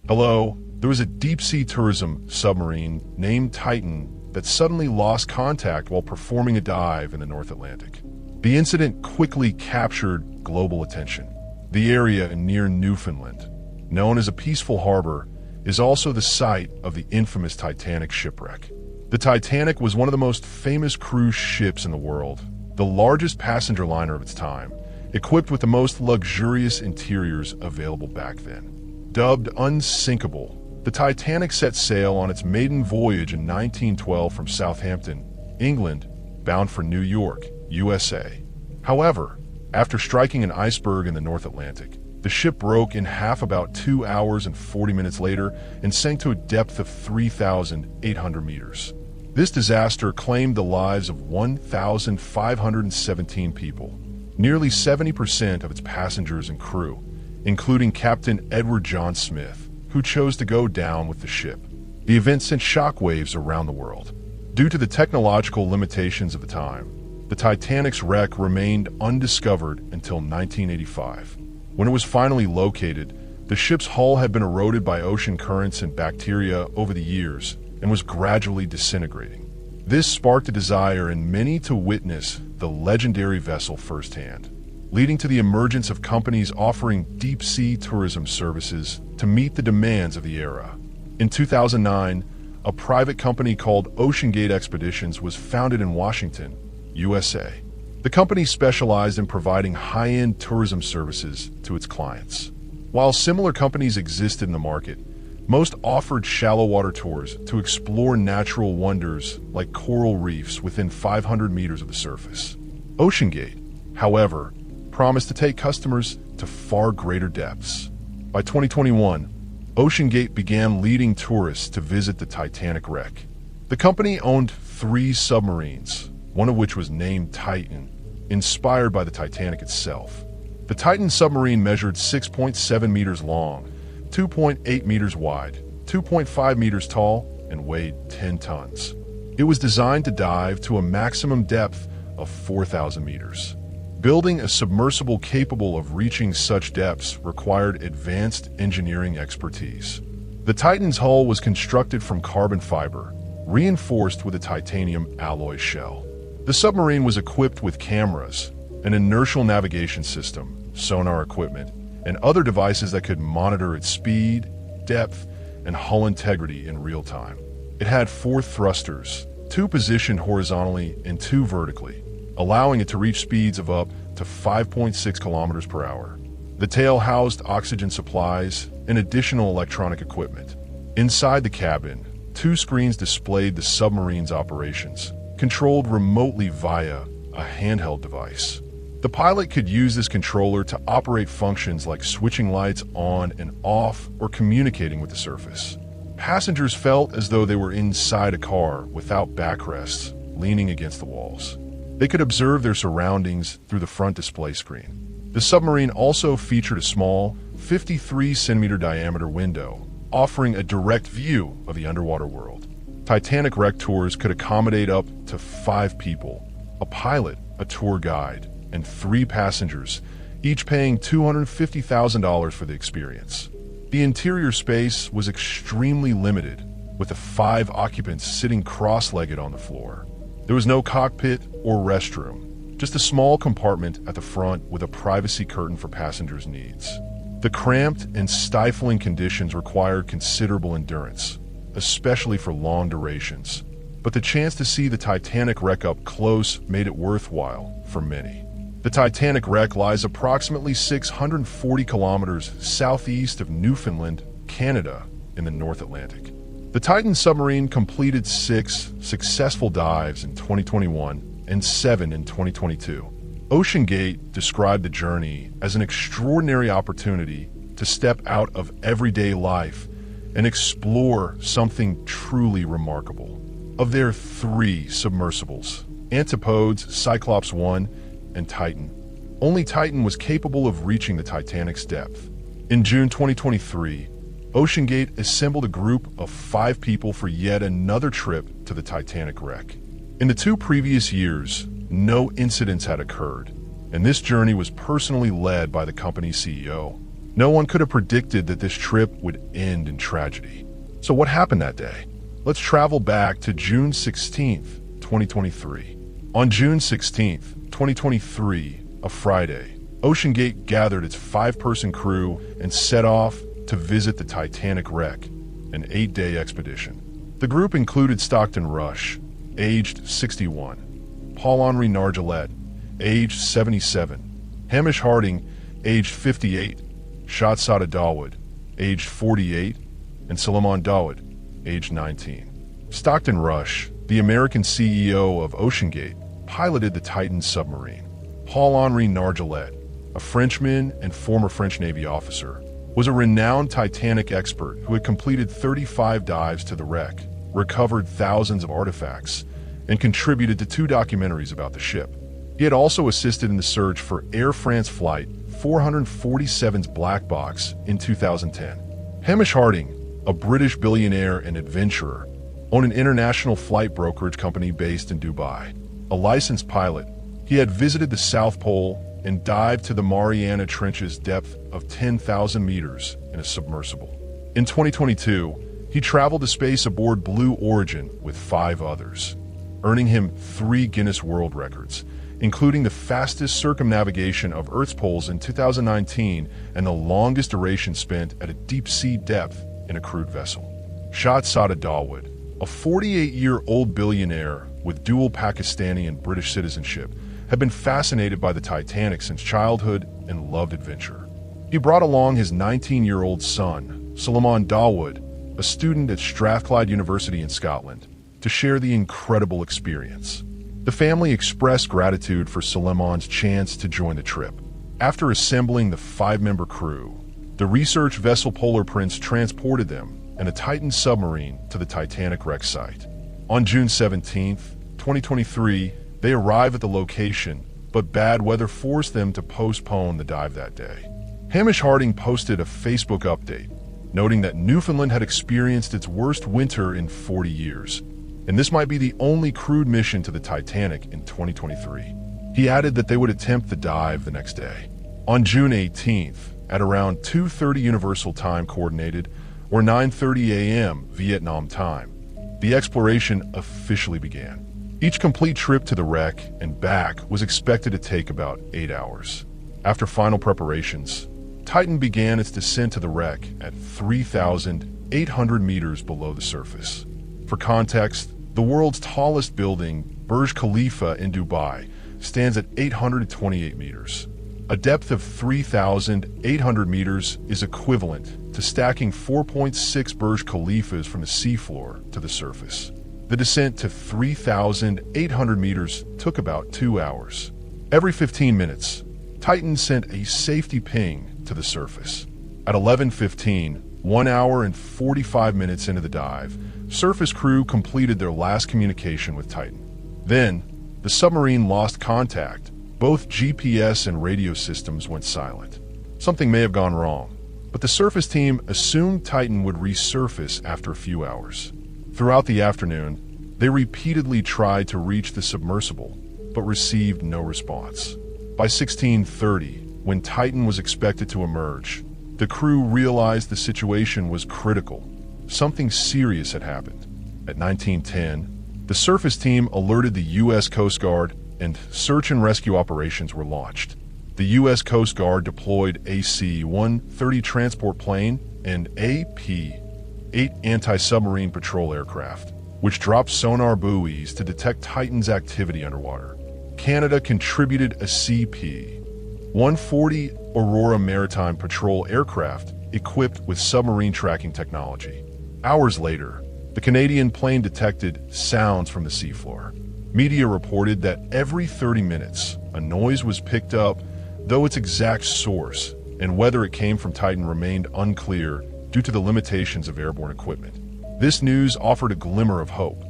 Hello, there was a deep-sea tourism submarine named Titan that suddenly lost contact while performing a dive in the North Atlantic. The incident quickly captured global attention. The area near Newfoundland, known as a peaceful harbor, is also the site of the infamous Titanic shipwreck. The Titanic was one of the most famous cruise ships in the world, the largest passenger liner of its time, equipped with the most luxurious interiors available back then. Dubbed unsinkable, the Titanic set sail on its maiden voyage in 1912 from Southampton, England, bound for New York, USA. However, after striking an iceberg in the North Atlantic, the ship broke in half about 2 hours and 40 minutes later and sank to a depth of 3,800 meters. This disaster claimed the lives of 1,517 people, nearly 70% of its passengers and crew, including Captain Edward John Smith, who chose to go down with the ship. The event sent shockwaves around the world. Due to the technological limitations of the time, the Titanic's wreck remained undiscovered until 1985. When it was finally located, the ship's hull had been eroded by ocean currents and bacteria over the years and was gradually disintegrating. This sparked a desire in many to witness the legendary vessel firsthand, leading to the emergence of companies offering deep-sea tourism services to meet the demands of the era. In 2009, a private company called OceanGate Expeditions was founded in Washington, USA. The company specialized in providing high-end tourism services to its clients. While similar companies existed in the market, most offered shallow water tours to explore natural wonders like coral reefs within 500 meters of the surface. OceanGate, however, promised to take customers to far greater depths. By 2021, OceanGate began leading tourists to visit the Titanic wreck. The company owned 3 submarines, one of which was named Titan, inspired by the Titanic itself. The Titan submarine measured 6.7 meters long, 2.8 meters wide, 2.5 meters tall, and weighed 10 tons. It was designed to dive to a maximum depth of 4,000 meters. Building a submersible capable of reaching such depths required advanced engineering expertise. The Titan's hull was constructed from carbon fiber, reinforced with a titanium alloy shell. The submarine was equipped with cameras, an inertial navigation system, sonar equipment, and other devices that could monitor its speed, depth, and hull integrity in real time. It had 4 thrusters, 2 positioned horizontally and 2 vertically, allowing it to reach speeds of up to 5.6 kilometers per hour. The tail housed oxygen supplies and additional electronic equipment. Inside the cabin, 2 screens displayed the submarine's operations, controlled remotely via a handheld device. The pilot could use this controller to operate functions like switching lights on and off or communicating with the surface. Passengers felt as though they were inside a car without backrests, leaning against the walls. They could observe their surroundings through the front display screen. The submarine also featured a small, 53-centimeter diameter window, offering a direct view of the underwater world. Titanic wreck tours could accommodate up to 5 people, a pilot, a tour guide, and 3 passengers, each paying $250,000 for the experience. The interior space was extremely limited, with the 5 occupants sitting cross-legged on the floor. There was no cockpit or restroom, just a small compartment at the front with a privacy curtain for passengers' needs. The cramped and stifling conditions required considerable endurance, especially for long durations, but the chance to see the Titanic wreck up close made it worthwhile for many. The Titanic wreck lies approximately 640 kilometers southeast of Newfoundland, Canada, in the North Atlantic. The Titan submarine completed 6 successful dives in 2021 and 7 in 2022. OceanGate described the journey as an extraordinary opportunity to step out of everyday life and explore something truly remarkable. Of their 3 submersibles, Antipodes, Cyclops 1, and Titan, only Titan was capable of reaching the Titanic's depth. In June 2023, OceanGate assembled a group of 5 people for yet another trip to the Titanic wreck. In the 2 previous years, no incidents had occurred, and this journey was personally led by the company's CEO. No one could have predicted that this trip would end in tragedy. So what happened that day? Let's travel back to June 16th, 2023. On June 16th, 2023, a Friday, OceanGate gathered its 5-person crew and set off to visit the Titanic wreck, an 8-day expedition. The group included Stockton Rush, aged 61, Paul-Henri Nargeolet, aged 77, Hamish Harding, aged 58, Shahzada Dawood, aged 48, and Suleiman Dawood, aged 19. Stockton Rush, the American CEO of OceanGate, piloted the Titan submarine. Paul-Henri Nargeolet, a Frenchman and former French Navy officer, was a renowned Titanic expert who had completed 35 dives to the wreck, recovered thousands of artifacts, and contributed to 2 documentaries about the ship. He had also assisted in the search for Air France Flight 447's black box in 2010. Hamish Harding, a British billionaire and adventurer, owned an international flight brokerage company based in Dubai. A licensed pilot, he had visited the South Pole and dived to the Mariana Trench's depth of 10,000 meters in a submersible. In 2022, he traveled to space aboard Blue Origin with 5 others, earning him 3 Guinness World Records, including the fastest circumnavigation of Earth's poles in 2019 and the longest duration spent at a deep-sea depth in a crewed vessel. Shahzada Dawood, a 48-year-old billionaire with dual Pakistani and British citizenship, had been fascinated by the Titanic since childhood and loved adventure. He brought along his 19-year-old son, Suleiman Dawood, a student at Strathclyde University in Scotland, to share the incredible experience. The family expressed gratitude for Suleiman's chance to join the trip. After assembling the 5-member crew, the research vessel Polar Prince transported them and a Titan submarine to the Titanic wreck site. On June 17, 2023, they arrive at the location, but bad weather forced them to postpone the dive that day. Hamish Harding posted a Facebook update, noting that Newfoundland had experienced its worst winter in 40 years, and this might be the only crewed mission to the Titanic in 2023. He added that they would attempt the dive the next day. On June 18th, at around 2:30 Universal Time Coordinated, or 9:30 a.m. Vietnam time, the exploration officially began. Each complete trip to the wreck and back was expected to take about 8 hours. After final preparations, Titan began its descent to the wreck at 3,800 meters below the surface. For context, the world's tallest building, Burj Khalifa in Dubai, stands at 828 meters. A depth of 3,800 meters is equivalent to stacking 4.6 Burj Khalifas from the seafloor to the surface. The descent to 3,800 meters took about 2 hours. Every 15 minutes, Titan sent a safety ping to the surface. At 11:15, 1 hour and 45 minutes into the dive, surface crew completed their last communication with Titan. Then, the submarine lost contact. Both GPS and radio systems went silent. Something may have gone wrong, but the surface team assumed Titan would resurface after a few hours. Throughout the afternoon, they repeatedly tried to reach the submersible, but received no response. By 16:30, when Titan was expected to emerge, the crew realized the situation was critical. Something serious had happened. At 19:10, the surface team alerted the U.S. Coast Guard and search and rescue operations were launched. The U.S. Coast Guard deployed a C-130 transport plane and AP-8 anti-submarine patrol aircraft, which dropped sonar buoys to detect Titan's activity underwater. Canada contributed a CP-140 Aurora maritime patrol aircraft equipped with submarine tracking technology. Hours later, the Canadian plane detected sounds from the seafloor. Media reported that every 30 minutes, a noise was picked up, though its exact source and whether it came from Titan remained unclear due to the limitations of airborne equipment. This news offered a glimmer of hope.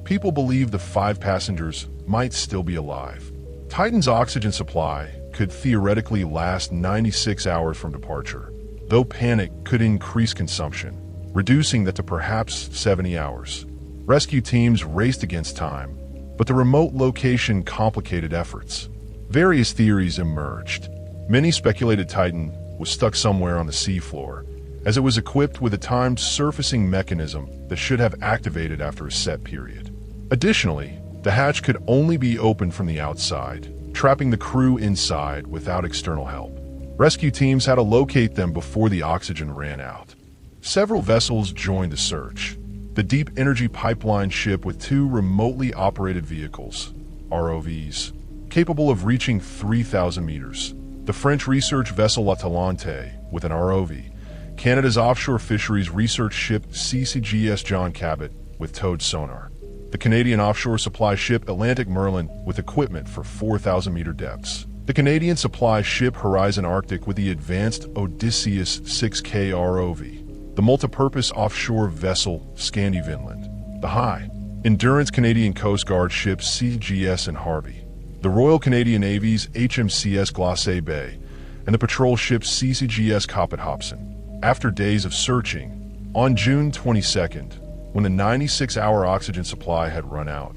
People believed the 5 passengers might still be alive. Titan's oxygen supply could theoretically last 96 hours from departure, though panic could increase consumption, reducing that to perhaps 70 hours. Rescue teams raced against time, but the remote location complicated efforts. Various theories emerged. Many speculated Titan was stuck somewhere on the seafloor, as it was equipped with a timed surfacing mechanism that should have activated after a set period. Additionally, the hatch could only be opened from the outside, trapping the crew inside without external help. Rescue teams had to locate them before the oxygen ran out. Several vessels joined the search. The Deep Energy Pipeline ship with 2 remotely operated vehicles, ROVs, capable of reaching 3,000 meters. The French research vessel La Talente with an ROV. Canada's offshore fisheries research ship CCGS John Cabot with towed sonar. The Canadian offshore supply ship Atlantic Merlin with equipment for 4,000-meter depths. The Canadian supply ship Horizon Arctic with the advanced Odysseus 6K ROV. The multipurpose offshore vessel Scandi Vinland. The high endurance Canadian Coast Guard ship CGS and Harvey. The Royal Canadian Navy's HMCS Glace Bay, and the patrol ship CCGS Coppet Hobson. After days of searching, on June 22nd, when the 96-hour oxygen supply had run out,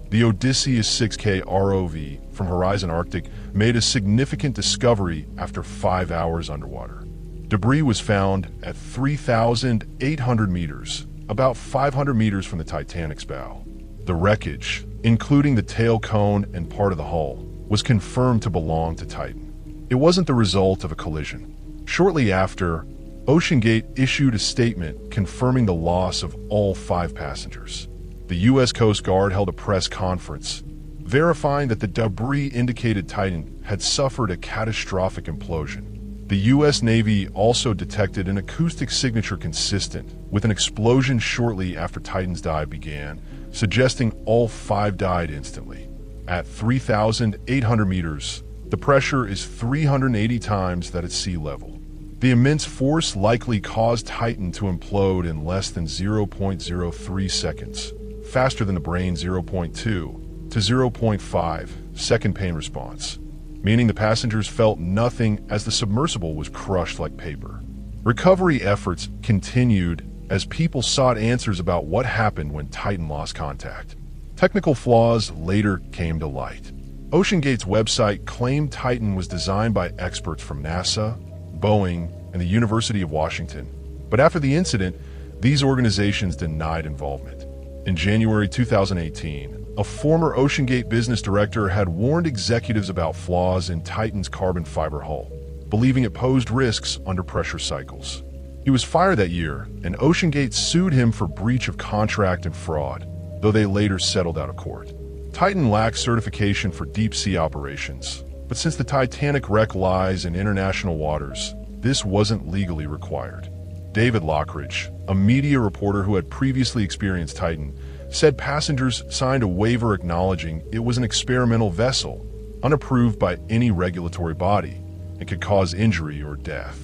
the Odysseus 6K ROV from Horizon Arctic made a significant discovery after 5 hours underwater. Debris was found at 3,800 meters, about 500 meters from the Titanic's bow. The wreckage, including the tail cone and part of the hull, was confirmed to belong to Titan. It wasn't the result of a collision. Shortly after, OceanGate issued a statement confirming the loss of all 5 passengers. The U.S. Coast Guard held a press conference, verifying that the debris indicated Titan had suffered a catastrophic implosion. The U.S. Navy also detected an acoustic signature consistent with an explosion shortly after Titan's dive began, suggesting all 5 died instantly. At 3,800 meters, the pressure is 380 times that at sea level. The immense force likely caused Titan to implode in less than 0.03 seconds, faster than the brain's 0.2 to 0.5 second pain response, meaning the passengers felt nothing as the submersible was crushed like paper. Recovery efforts continued as people sought answers about what happened when Titan lost contact. Technical flaws later came to light. OceanGate's website claimed Titan was designed by experts from NASA, Boeing, and the University of Washington. But after the incident, these organizations denied involvement. In January 2018, a former OceanGate business director had warned executives about flaws in Titan's carbon fiber hull, believing it posed risks under pressure cycles. He was fired that year, and OceanGate sued him for breach of contract and fraud, though they later settled out of court. Titan lacks certification for deep-sea operations, but since the Titanic wreck lies in international waters, this wasn't legally required. David Lockridge, a media reporter who had previously experienced Titan, said passengers signed a waiver acknowledging it was an experimental vessel, unapproved by any regulatory body, and could cause injury or death.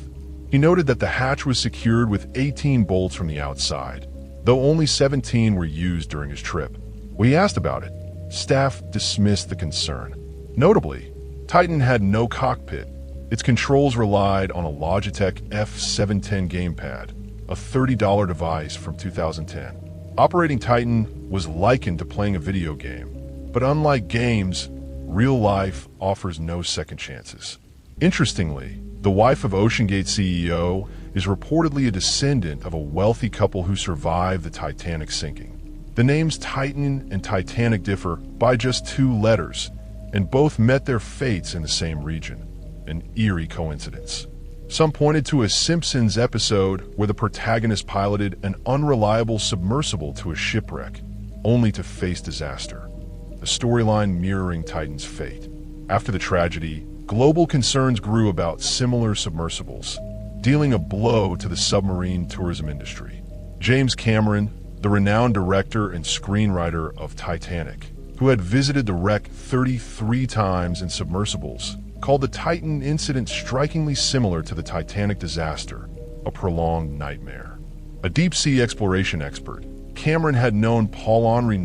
He noted that the hatch was secured with 18 bolts from the outside, though only 17 were used during his trip. When he asked about it, staff dismissed the concern. Notably, Titan had no cockpit. Its controls relied on a Logitech F710 gamepad, a $30 device from 2010. Operating Titan was likened to playing a video game, but unlike games, real life offers no second chances. Interestingly, the wife of OceanGate CEO is reportedly a descendant of a wealthy couple who survived the Titanic sinking. The names Titan and Titanic differ by just 2 letters, and both met their fates in the same region. An eerie coincidence. Some pointed to a Simpsons episode where the protagonist piloted an unreliable submersible to a shipwreck, only to face disaster. A storyline mirroring Titan's fate. After the tragedy, global concerns grew about similar submersibles, dealing a blow to the submarine tourism industry. James Cameron, the renowned director and screenwriter of Titanic, who had visited the wreck 33 times in submersibles, called the Titan incident strikingly similar to the Titanic disaster, a prolonged nightmare. A deep-sea exploration expert, Cameron had known Paul-Henri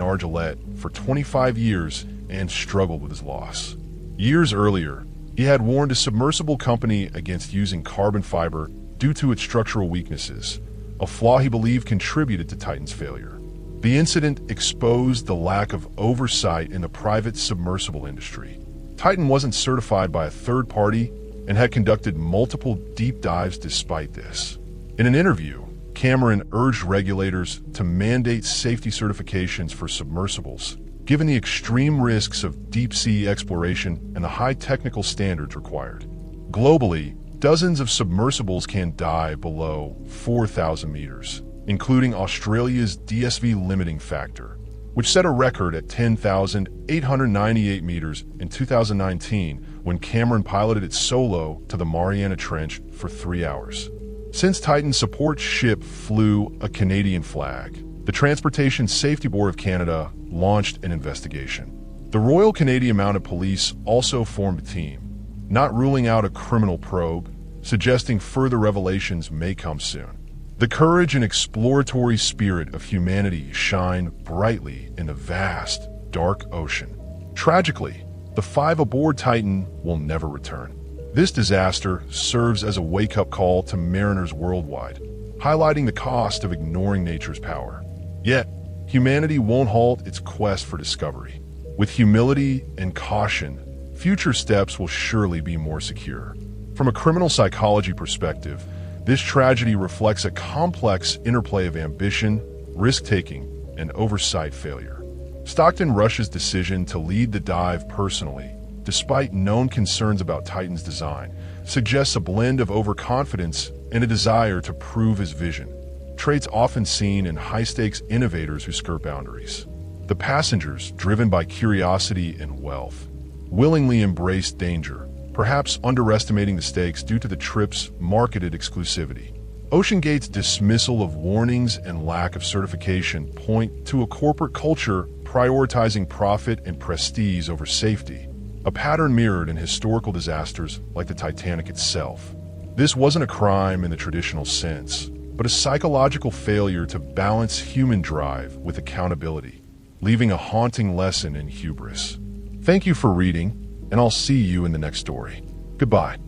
for 25 years and struggled with his loss. Years earlier, he had warned a submersible company against using carbon fiber due to its structural weaknesses, a flaw he believed contributed to Titan's failure. The incident exposed the lack of oversight in the private submersible industry. Titan wasn't certified by a third party and had conducted multiple deep dives despite this. In an interview, Cameron urged regulators to mandate safety certifications for submersibles, given the extreme risks of deep-sea exploration and the high technical standards required. Globally, dozens of submersibles can dive below 4,000 meters, including Australia's DSV limiting factor, which set a record at 10,898 meters in 2019 when Cameron piloted it solo to the Mariana Trench for 3 hours. Since Titan's support ship flew a Canadian flag, the Transportation Safety Board of Canada launched an investigation. The Royal Canadian Mounted Police also formed a team, not ruling out a criminal probe, suggesting further revelations may come soon. The courage and exploratory spirit of humanity shine brightly in the vast, dark ocean. Tragically, the 5 aboard Titan will never return. This disaster serves as a wake-up call to mariners worldwide, highlighting the cost of ignoring nature's power. Yet, humanity won't halt its quest for discovery. With humility and caution, future steps will surely be more secure. From a criminal psychology perspective, this tragedy reflects a complex interplay of ambition, risk-taking, and oversight failure. Stockton Rush's decision to lead the dive personally, despite known concerns about Titan's design, suggests a blend of overconfidence and a desire to prove his vision, traits often seen in high-stakes innovators who skirt boundaries. The passengers, driven by curiosity and wealth, willingly embraced danger, perhaps underestimating the stakes due to the trip's marketed exclusivity. OceanGate's dismissal of warnings and lack of certification point to a corporate culture prioritizing profit and prestige over safety, a pattern mirrored in historical disasters like the Titanic itself. This wasn't a crime in the traditional sense, but a psychological failure to balance human drive with accountability, leaving a haunting lesson in hubris. Thank you for reading, and I'll see you in the next story. Goodbye.